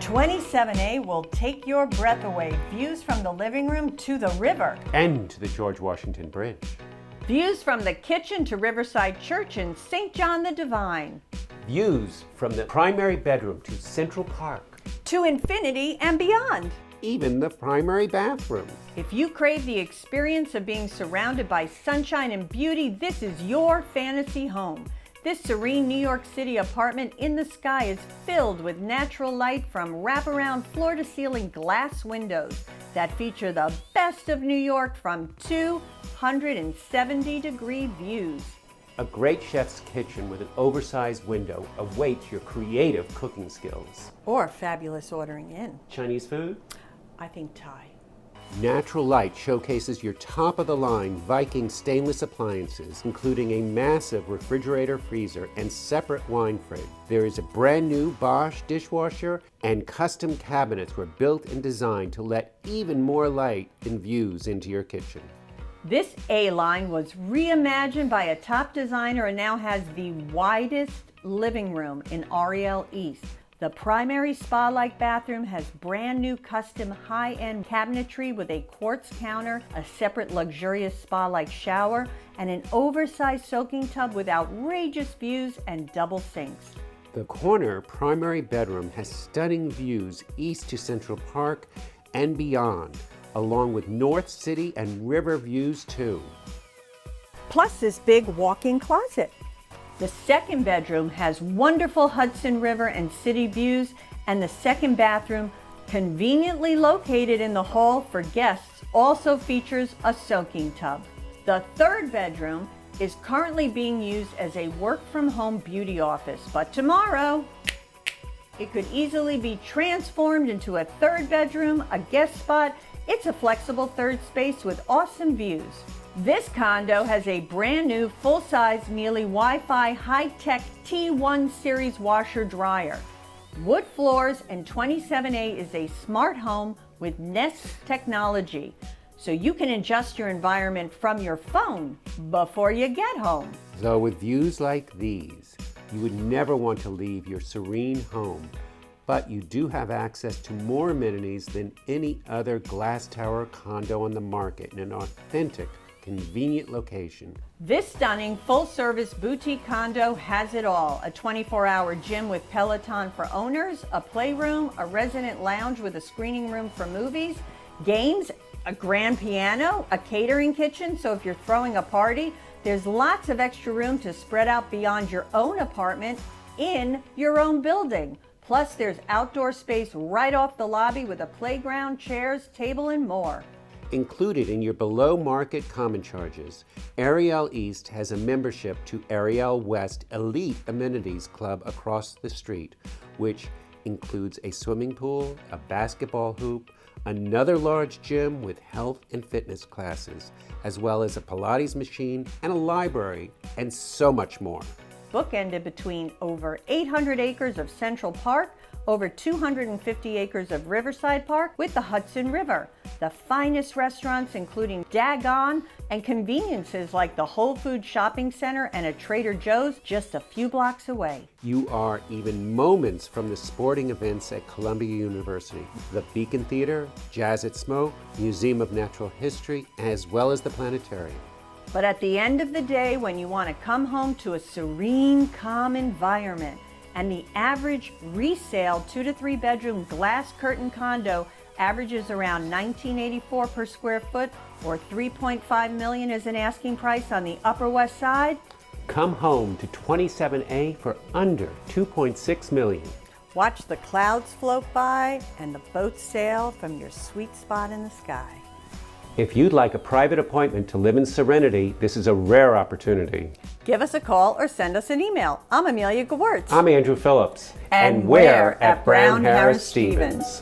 27A will take your breath away. Views from the living room to the river. And to the George Washington Bridge. Views from the kitchen to Riverside Church in St. John the Divine. Views from the primary bedroom to Central Park. To infinity and beyond. Even the primary bathroom. If you crave the experience of being surrounded by sunshine and beauty, this is your fantasy home. This serene New York City apartment in the sky is filled with natural light from wraparound floor-to-ceiling glass windows that feature the best of New York from 270-degree views. A great chef's kitchen with an oversized window awaits your creative cooking skills. Or fabulous ordering in. Chinese food? I think Thai. Natural light showcases your top-of-the-line Viking stainless appliances, including a massive refrigerator freezer and separate wine fridge. There is a brand new Bosch dishwasher, and custom cabinets were built and designed to let even more light and views into your kitchen. This A-line was reimagined by a top designer and now has the widest living room in Ariel East. The primary spa-like bathroom has brand new custom high-end cabinetry with a quartz counter, a separate luxurious spa-like shower, and an oversized soaking tub with outrageous views and double sinks. The corner primary bedroom has stunning views east to Central Park and beyond, along with North City and river views too. Plus this big walk-in closet. The second bedroom has wonderful Hudson River and city views, and the second bathroom, conveniently located in the hall for guests, also features a soaking tub. The third bedroom is currently being used as a work-from-home beauty office, but tomorrow, it could easily be transformed into a third bedroom, a guest spot. It's a flexible third space with awesome views. This condo has a brand new full-size Miele Wi-Fi high-tech T1 series washer dryer. Wood floors, and 27A is a smart home with Nest technology, so you can adjust your environment from your phone before you get home. Though with views like these, you would never want to leave your serene home, but you do have access to more amenities than any other glass tower condo on the market in an authentic, convenient location. This stunning full-service boutique condo has it all. A 24-hour gym with Peloton for owners, a playroom, a resident lounge with a screening room for movies, games, a grand piano, a catering kitchen, so if you're throwing a party, there's lots of extra room to spread out beyond your own apartment in your own building. Plus, there's outdoor space right off the lobby with a playground, chairs, table, and more. Included in your below-market common charges, Ariel East has a membership to Ariel West Elite Amenities Club across the street, which includes a swimming pool, a basketball hoop, another large gym with health and fitness classes, as well as a Pilates machine and a library, and so much more. Bookended between over 800 acres of Central Park, over 250 acres of Riverside Park with the Hudson River. The finest restaurants including Dagon, and conveniences like the Whole Foods Shopping Center and a Trader Joe's just a few blocks away. You are even moments from the sporting events at Columbia University, the Beacon Theater, Jazz at Smoke, Museum of Natural History, as well as the planetarium. But at the end of the day, when you want to come home to a serene, calm environment, and the average resale 2 to 3 bedroom glass curtain condo averages around $19.84 per square foot, or $3.5 million is an asking price on the Upper West Side. Come home to 27A for under $2.6 million. Watch the clouds float by and the boats sail from your sweet spot in the sky. If you'd like a private appointment to live in serenity, this is a rare opportunity. Give us a call or send us an email. I'm Amelia Gewirtz. I'm Andrew Phillips. And we're at Brown Harris Stevens.